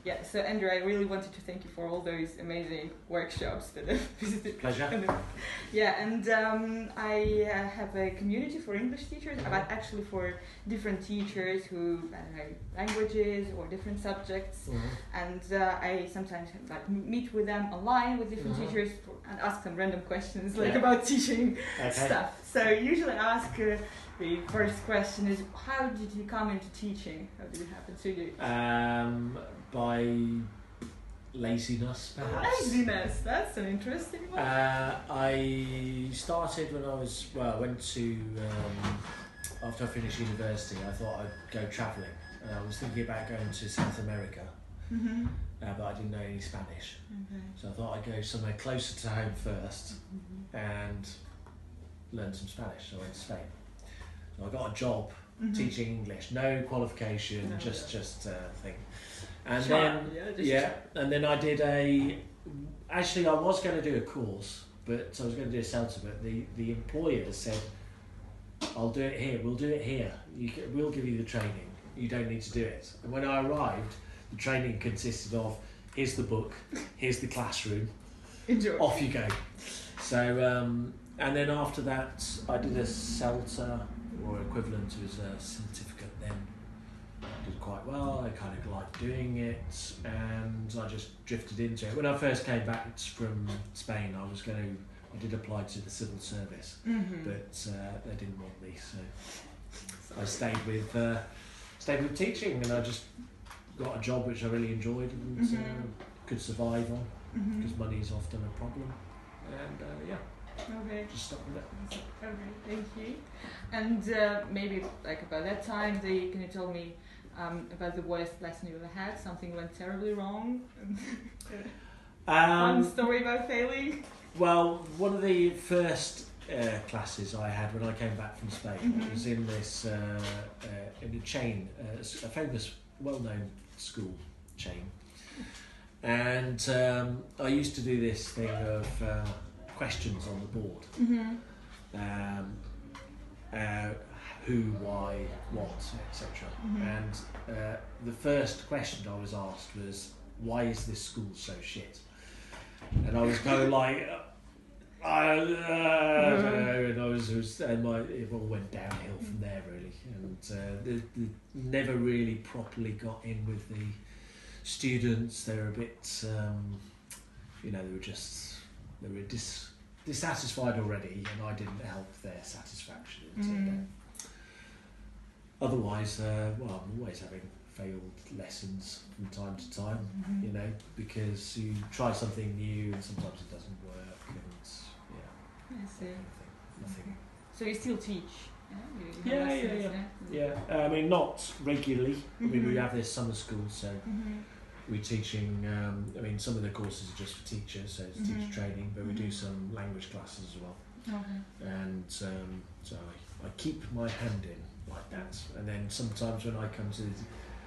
Yeah, so Andrew, I really wanted to thank you for all those amazing workshops that I've visited. Pleasure. Yeah, and I have a community for English teachers, but actually for different teachers who, I don't know, languages or different subjects. And I sometimes like meet with them online with different teachers and ask them random questions like about teaching stuff. So usually I ask the first question is, how did you come into teaching? How did it happen to you? By laziness, perhaps. Laziness, that's an interesting one. I started when I went to, after I finished university, I thought I'd go travelling. I was thinking about going to South America, but I didn't know any Spanish. So I thought I'd go somewhere closer to home first and learn some Spanish. So I went to Spain. So I got a job teaching English, no qualification, just thing. And then I did actually I was going to do a course, but I was going to do a CELTA, but the employer said, I'll do it here, we'll do it here, we'll give you the training, you don't need to do it. And when I arrived, the training consisted of, here's the book, here's the classroom, enjoy, off you go. So and then after that I did a CELTA, or equivalent to a certificate then. Did quite well, I kind of liked doing it, and I just drifted into it. When I first came back from Spain, I did apply to the civil service, but they didn't want me, so I stayed with teaching, and I just got a job which I really enjoyed and could survive on, because money is often a problem, and okay. just stuck with it. Okay, thank you. And maybe like about that time, can you tell me about the worst lesson you ever had? Something went terribly wrong? One story about failing? Well, one of the first classes I had when I came back from Spain was in this in a chain, a famous, well-known school chain, and I used to do this thing of questions on the board, who, why, what, etc. And the first question I was asked was, why is this school so shit? And I was kind of like, I don't know, and it all went downhill from there really, and they never really properly got in with the students. They were a bit, they were dissatisfied already, and I didn't help their satisfaction. Otherwise, I'm always having failed lessons from time to time, because you try something new and sometimes it doesn't work, and I see. Nothing. So you still teach? Yeah. I mean, not regularly. I mean, we have this summer school, so we're teaching. Some of the courses are just for teachers, so it's teacher training, but we do some language classes as well. Okay. And so I keep my hand in like that, and then sometimes when I come to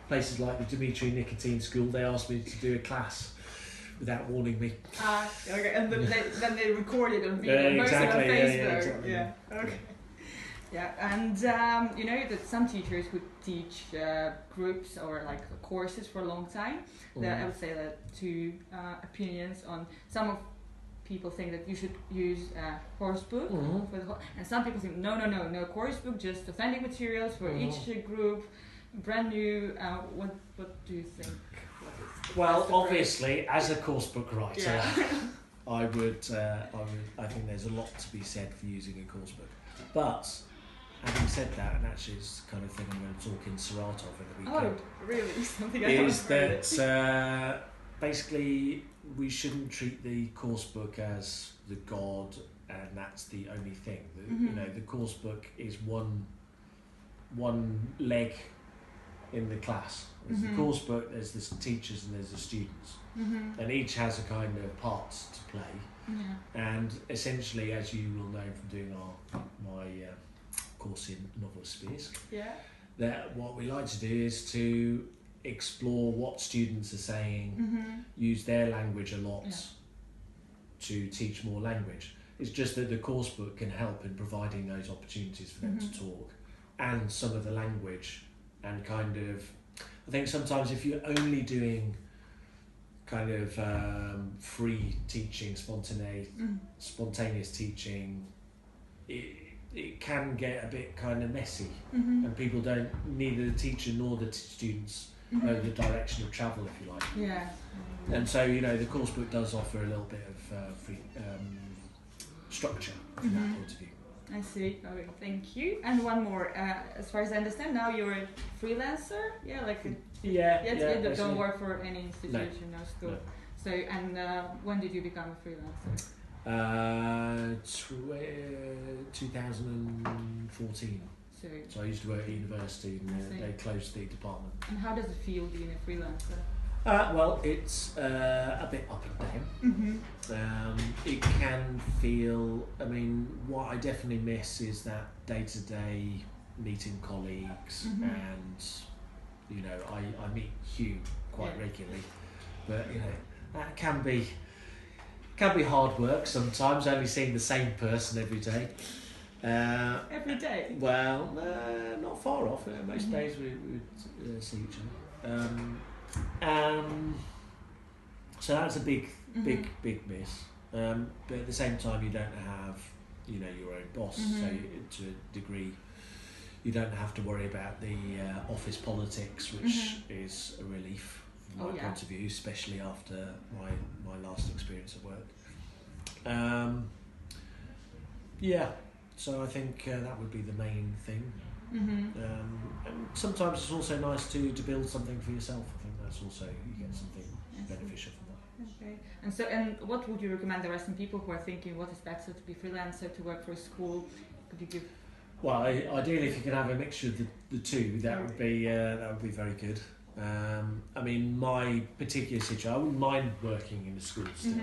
places like the Dimitri Nicotine School, they ask me to do a class without warning me. Okay, and then they record it on video, and post it on Facebook. Yeah. Okay. Yeah, and you know that some teachers who teach groups or like courses for a long time, that I would say that two opinions on some of people think that you should use a course book for the whole, and some people think no course book, just authentic materials for each group, brand new. What do you think? Well, obviously, as a course book writer, I think there's a lot to be said for using a course book. But having said that, and actually it's the kind of thing I'm going to talk in Saratov at the weekend. Oh, really? Something is that basically we shouldn't treat the course book as the god, and that's the only thing. The course book is one leg in the class. There's the course book, there's the teachers, and there's the students, and each has a kind of part to play. And essentially, as you will know from doing my course in Novosibirsk, that what we like to do is to explore what students are saying, use their language a lot to teach more language. It's just that the course book can help in providing those opportunities for them to talk, and some of the language, and kind of, I think sometimes if you're only doing kind of free teaching, spontaneous teaching, it can get a bit kind of messy, and people don't, neither the teacher nor the students know the direction of travel, if you like. Yeah. And so, you know, the course book does offer a little bit of free structure from that point of view. I see. Okay, thank you. And one more. As far as I understand, now you're a freelancer. Yeah, like you don't work for any institution, no school. No. So, and when did you become a freelancer? 2014. So I used to work at university, and they closed the department. And how does it feel being a freelancer? Well, it's a bit up and down. It can feel, I mean, what I definitely miss is that day-to-day meeting colleagues, and, you know, I meet Hugh quite regularly, but, you know, that can be hard work sometimes, only seeing the same person every day. Every day? Well, not far off. Most days we would see each other. So that's a big miss. But at the same time, you don't have, you know, your own boss. So to a degree, you don't have to worry about the office politics, which is a relief from my point of view, especially after my last experience at work. So I think that would be the main thing. And sometimes it's also nice to build something for yourself. I think that's also, you get something beneficial from that. Okay. And what would you recommend? There are some people who are thinking, what is better, to be freelancer, to work for a school? Could you give? Well, ideally, if you can have a mixture of the two, that would be very good. I mean, my particular situation, I wouldn't mind working in a school still.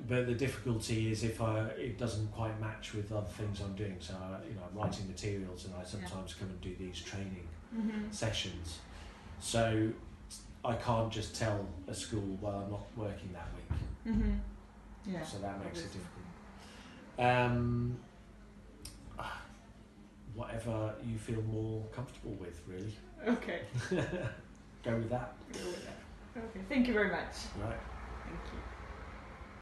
But the difficulty is if it doesn't quite match with other things I'm doing. So, you know, I'm writing materials, and I sometimes come and do these training sessions. So I can't just tell a school, well, I'm not working that week. So that makes it difficult. Whatever you feel more comfortable with, really. Okay. Go with that. Okay. Thank you very much. Right. Thank you.